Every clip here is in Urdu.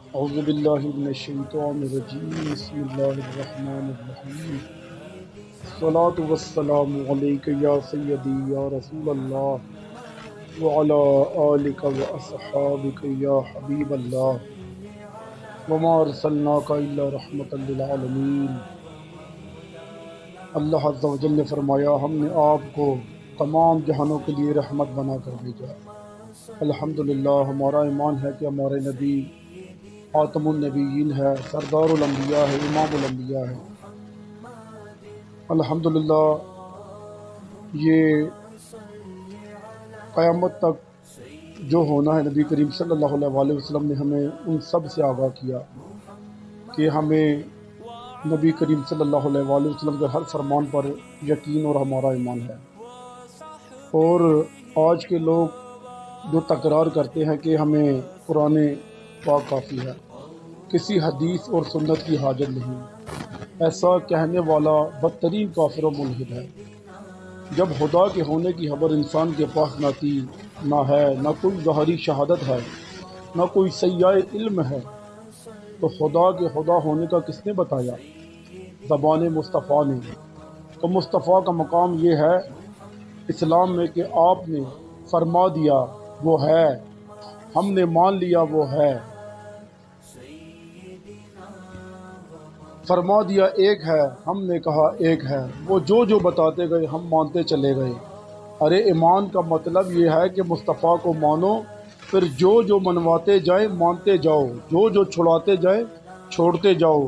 اعوذ باللہ من الشیطان الرجیم بسم اللہ الرحمن الرحیم الصلاۃ والسلام علیک یا سیدی یا رسول اللہ وعلی آلک واصحابک یا حبیب اللہ وما ارسلناک الا رحمۃ للعالمین۔ اللہ عز و جل نے فرمایا ہم نے آپ کو تمام جہانوں کے لیے رحمت بنا کر بھیجا۔ الحمدللہ ہمارا ایمان ہے کہ ہمارے نبی خاتم النبیین ہے، سردار الانبیاء ہے، امام الانبیاء ہے۔ الحمدللہ یہ قیامت تک جو ہونا ہے، نبی کریم صلی اللہ علیہ وآلہ وسلم نے ہمیں ان سب سے آگاہ کیا کہ ہمیں نبی کریم صلی اللہ علیہ وآلہ وسلم کے ہر فرمان پر یقین اور ہمارا ایمان ہے۔ اور آج کے لوگ جو تکرار کرتے ہیں کہ ہمیں قرآن پاک کافی ہے، کسی حدیث اور سنت کی حاجت نہیں، ایسا کہنے والا بدترین کافر و ملحد ہے۔ جب خدا کے ہونے کی خبر انسان کے پاس نہ تھی، نہ ہے، نہ کوئی ظاہری شہادت ہے، نہ کوئی سیاح علم ہے، تو خدا کے خدا ہونے کا کس نے بتایا؟ زبان مصطفیٰ نے۔ تو مصطفیٰ کا مقام یہ ہے اسلام میں کہ آپ نے فرما دیا وہ ہے، ہم نے مان لیا وہ ہے، فرما دیا ایک ہے، ہم نے کہا ایک ہے، وہ جو بتاتے گئے ہم مانتے چلے گئے۔ ارے ایمان کا مطلب یہ ہے کہ مصطفیٰ کو مانو، پھر جو منواتے جائیں مانتے جاؤ، جو چھڑاتے جائیں چھوڑتے جاؤ۔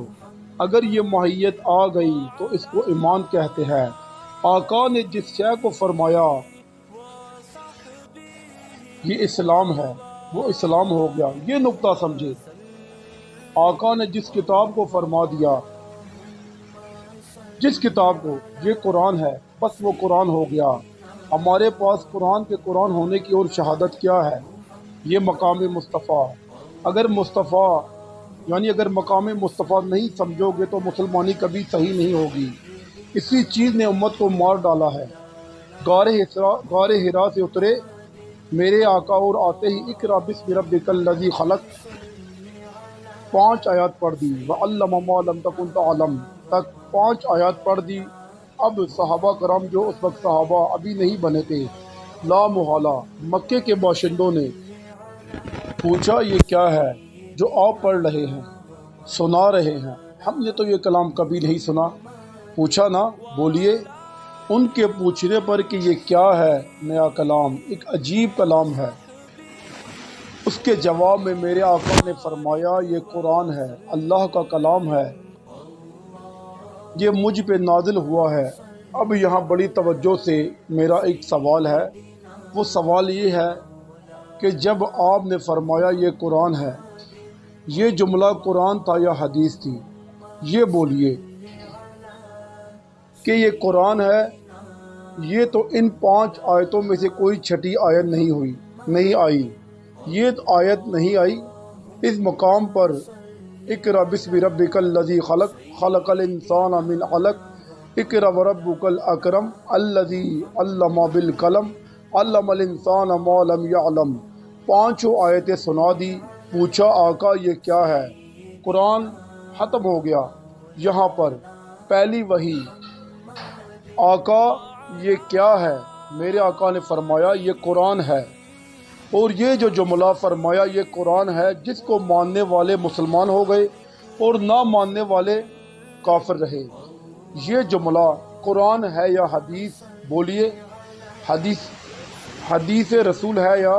اگر یہ ماہیت آ گئی تو اس کو ایمان کہتے ہیں۔ آقا نے جس شے کو فرمایا یہ اسلام ہے، وہ اسلام ہو گیا۔ یہ نقطہ سمجھے، آقا نے جس کتاب کو فرما دیا، جس کتاب کو، یہ قرآن ہے، بس وہ قرآن ہو گیا۔ ہمارے پاس قرآن کے قرآن ہونے کی اور شہادت کیا ہے؟ یہ مقام مصطفیٰ۔ اگر مصطفیٰ اگر مقام مصطفیٰ نہیں سمجھو گے تو مسلمانی کبھی صحیح نہیں ہوگی۔ اسی چیز نے امت کو مار ڈالا ہے۔ غار ہرا سے اترے میرے آقا اور آتے ہی اقرا بسم ربک الذی خلق 5 آیات پڑھ دی، وعلم ما لم تکن تعلم تک 5 آیات پڑھ دی۔ اب صحابہ کرام جو اس وقت صحابہ ابھی نہیں بنے تھے، لا محالہ مکے کے باشندوں نے پوچھا یہ کیا ہے جو آپ پڑھ رہے ہیں، سنا رہے ہیں؟ ہم نے تو یہ کلام کبھی نہیں سنا۔ پوچھا نا، بولیے۔ ان کے پوچھنے پر کہ یہ کیا ہے نیا کلام، ایک عجیب کلام ہے، اس کے جواب میں میرے آقا نے فرمایا یہ قرآن ہے، اللہ کا کلام ہے، یہ مجھ پہ نازل ہوا ہے۔ اب یہاں بڑی توجہ سے میرا ایک سوال ہے، وہ سوال یہ ہے کہ جب آپ نے فرمایا یہ قرآن ہے، یہ جملہ قرآن تھا یا حدیث تھی؟ یہ بولیے کہ یہ قرآن ہے، یہ تو ان 5 آیتوں میں سے کوئی چھٹی آیت نہیں آئی، یہ آیت نہیں آئی۔ اس مقام پر اقرا بسم ربک الذی خلق خلق الانسان من علق اقرا وربک الاکرم الذی علم بالقلم علم الانسان ما لم یعلم 5 آیتیں سنا دی۔ پوچھا آقا یہ کیا ہے؟ قرآن ختم ہو گیا۔ یہاں پر پہلی وحی، آقا یہ کیا ہے؟ میرے آقا نے فرمایا یہ قرآن ہے، اور یہ جو جملہ فرمایا یہ قرآن ہے، جس کو ماننے والے مسلمان ہو گئے اور نہ ماننے والے کافر رہے۔ یہ جملہ قرآن ہے یا حدیث؟ بولیے۔ حدیث رسول ہے یا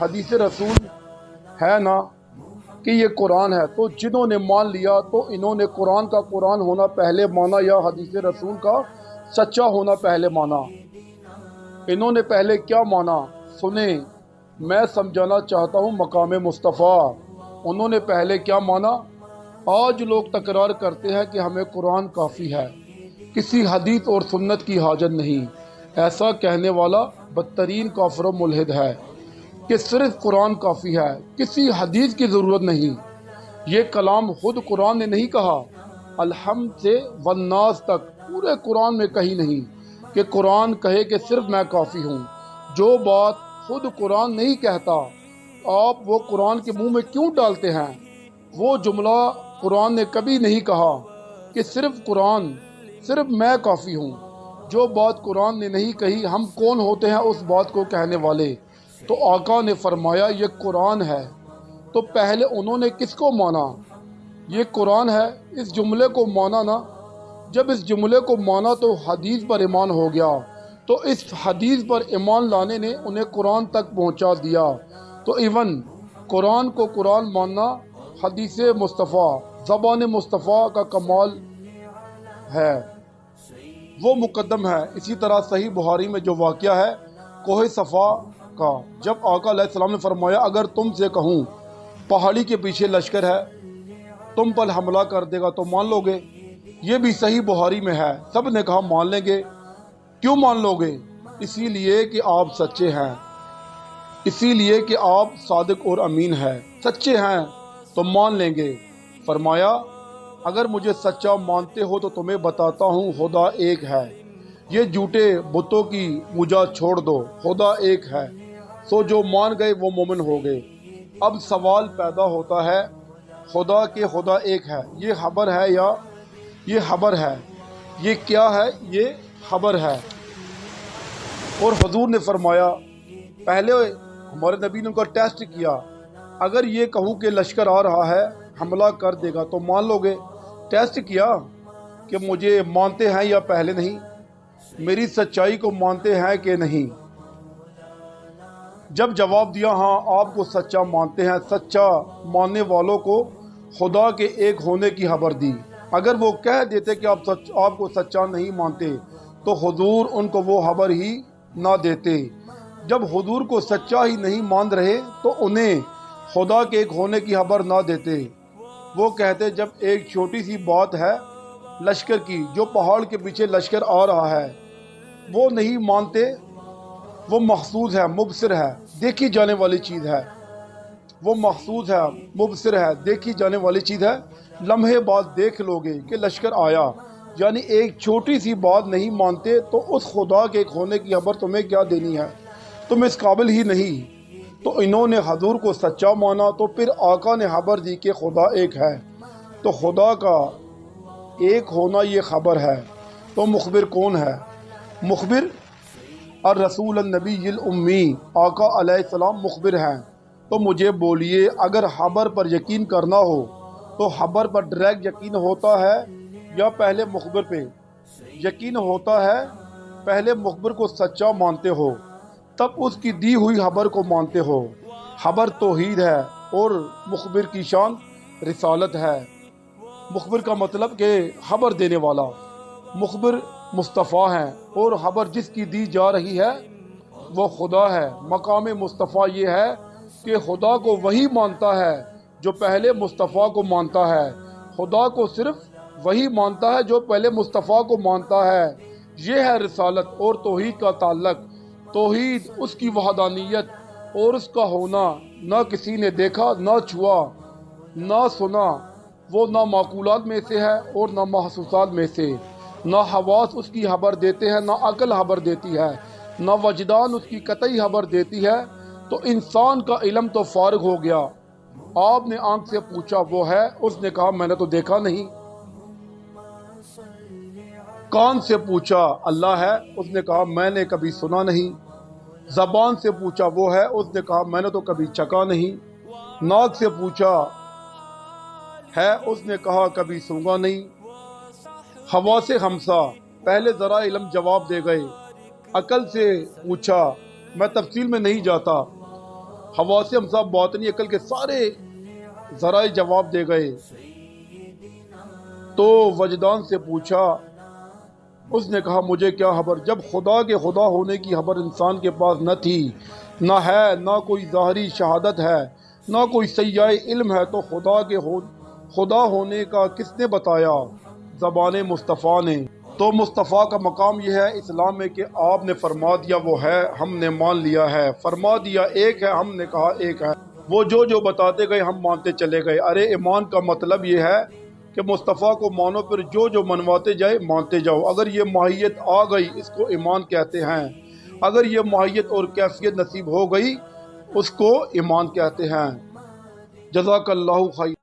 حدیث رسول ہے نا کہ یہ قرآن ہے۔ تو جنہوں نے مان لیا تو انہوں نے قرآن کا قرآن ہونا پہلے مانا یا حدیث رسول کا سچا ہونا پہلے مانا؟ انہوں نے پہلے کیا مانا؟ سنیں، میں سمجھانا چاہتا ہوں مقام مصطفیٰ۔ انہوں نے پہلے کیا مانا؟ آج لوگ تکرار کرتے ہیں کہ ہمیں قرآن کافی ہے، کسی حدیث اور سنت کی حاجت نہیں۔ ایسا کہنے والا بدترین کافر و ملحد ہے کہ صرف قرآن کافی ہے، کسی حدیث کی ضرورت نہیں۔ یہ کلام خود قرآن نے نہیں کہا، الحمد سے والناس تک پورے قرآن میں کہیں نہیں کہ قرآن کہے کہ صرف میں کافی ہوں۔ جو بات خود قرآن نہیں کہتا، آپ وہ قرآن کے منہ میں کیوں ڈالتے ہیں؟ وہ جملہ قرآن نے کبھی نہیں کہا کہ صرف میں کافی ہوں۔ جو بات قرآن نے نہیں کہی، ہم کون ہوتے ہیں اس بات کو کہنے والے؟ تو آقا نے فرمایا یہ قرآن ہے۔ تو پہلے انہوں نے کس کو مانا؟ یہ قرآن ہے، اس جملے کو مانا نا۔ جب اس جملے کو مانا تو حدیث پر ایمان ہو گیا، تو اس حدیث پر ایمان لانے نے انہیں قرآن تک پہنچا دیا۔ تو ایون قرآن کو قرآن ماننا حدیث مصطفیٰ، زبان مصطفیٰ کا کمال ہے، وہ مقدم ہے۔ اسی طرح صحیح بخاری میں جو واقعہ ہے کوہ صفا کا، جب آقا علیہ السلام نے فرمایا اگر تم سے کہوں پہاڑی کے پیچھے لشکر ہے، تم پر حملہ کر دے گا تو مان لو گے؟ یہ بھی صحیح بخاری میں ہے۔ سب نے کہا مان لیں گے۔ کیوں مان لو گے؟ اسی لیے کہ آپ سچے ہیں، اسی لیے کہ آپ صادق اور امین ہیں، سچے ہیں تو مان لیں گے۔ فرمایا اگر مجھے سچا مانتے ہو تو تمہیں بتاتا ہوں خدا ایک ہے، یہ جھوٹے بتوں کی پوجا چھوڑ دو، خدا ایک ہے۔ سو جو مان گئے وہ مومن ہو گئے۔ اب سوال پیدا ہوتا ہے خدا کہ خدا ایک ہے، یہ خبر ہے یا یہ خبر ہے؟ یہ کیا ہے؟ یہ خبر ہے۔ اور حضور نے فرمایا، پہلے ہمارے نبی نے ان کا ٹیسٹ کیا، اگر یہ کہوں کہ لشکر آ رہا ہے حملہ کر دے گا تو مان لو گے؟ ٹیسٹ کیا کہ مجھے مانتے ہیں یا پہلے نہیں، میری سچائی کو مانتے ہیں کہ نہیں؟ جب جواب دیا ہاں آپ کو سچا مانتے ہیں، سچا ماننے والوں کو خدا کے ایک ہونے کی خبر دی۔ اگر وہ کہہ دیتے کہ آپ کو سچا نہیں مانتے تو حضور ان کو وہ خبر ہی نہ دیتے۔ جب حضور کو سچا ہی نہیں مان رہے تو انہیں خدا کے ایک ہونے کی خبر نہ دیتے۔ وہ کہتے جب ایک چھوٹی سی بات ہے لشکر کی، جو پہاڑ کے پیچھے لشکر آ رہا ہے، وہ نہیں مانتے، وہ محسوس ہے، مبصر ہے، دیکھی جانے والی چیز ہے، وہ محسوس ہے، مبصر ہے، دیکھی جانے والی چیز ہے، لمحے بعد دیکھ لو گے کہ لشکر آیا۔ یعنی ایک چھوٹی سی بات نہیں مانتے تو اس خدا کے ایک ہونے کی خبر تمہیں کیا دینی ہے؟ تم اس قابل ہی نہیں۔ تو انہوں نے حضور کو سچا مانا، تو پھر آقا نے خبر دی کہ خدا ایک ہے، تو خدا کا ایک ہونا یہ خبر ہے۔ تو مخبر کون ہے؟ مخبر الرسول النبی الامی، آقا علیہ السلام مخبر ہیں۔ تو مجھے بولیے اگر خبر پر یقین کرنا ہو تو خبر پر ڈائریکٹ یقین ہوتا ہے یا پہلے مخبر پہ یقین ہوتا ہے؟ پہلے مخبر کو سچا مانتے ہو، تب اس کی دی ہوئی خبر کو مانتے ہو۔ خبر توحید ہے اور مخبر کی شان رسالت ہے۔ مخبر کا مطلب کہ خبر دینے والا، مخبر مصطفیٰ ہیں اور خبر جس کی دی جا رہی ہے وہ خدا ہے۔ مقام مصطفیٰ یہ ہے کہ خدا کو وہی مانتا ہے جو پہلے مصطفیٰ کو مانتا ہے، خدا کو صرف وہی مانتا ہے جو پہلے مصطفیٰ کو مانتا ہے۔ یہ ہے رسالت اور توحید کا تعلق۔ توحید اس کی وحدانیت اور اس کا ہونا نہ کسی نے دیکھا، نہ چھوا، نہ سنا، وہ نہ معقولات میں سے ہے اور نہ محسوسات میں سے۔ نہ حواس اس کی خبر دیتے ہیں، نہ عقل خبر دیتی ہے، نہ وجدان اس کی قطعی خبر دیتی ہے۔ تو انسان کا علم تو فارغ ہو گیا۔ آپ نے آنکھ سے پوچھا وہ ہے، اس نے کہا میں نے تو دیکھا نہیں۔ کان سے پوچھا اللہ ہے، اس نے کہا میں نے کبھی سنا نہیں۔ زبان سے پوچھا وہ ہے، اس نے کہا میں نے تو کبھی چکا نہیں۔ ناک سے پوچھا ہے، اس نے کہا کبھی سونگا نہیں۔ حواس خمسہ پہلے ذرا علم جواب دے گئے۔ عقل سے پوچھا، میں تفصیل میں نہیں جاتا، حواس خمسہ باطنی عقل کے سارے ذرائع جواب دے گئے۔ تو وجدان سے پوچھا، اس نے کہا مجھے کیا خبر؟ جب خدا کے خدا ہونے کی خبر انسان کے پاس نہ تھی، نہ ہے، نہ کوئی ظاہری شہادت ہے، نہ کوئی سیاح علم ہے، تو خدا ہونے کا کس نے بتایا؟ زبان مصطفیٰ نے۔ تو مصطفیٰ کا مقام یہ ہے اسلام میں کہ آپ نے فرما دیا وہ ہے، ہم نے مان لیا ہے، فرما دیا ایک ہے، ہم نے کہا ایک ہے، وہ جو بتاتے گئے ہم مانتے چلے گئے۔ ارے ایمان کا مطلب یہ ہے کہ مصطفیٰ کو مانو، پھر جو منواتے جائے مانتے جاؤ۔ اگر یہ ماہیت آ گئی اس کو ایمان کہتے ہیں، اگر یہ ماہیت اور کیفیت نصیب ہو گئی اس کو ایمان کہتے ہیں۔ جزاک اللہ خیر۔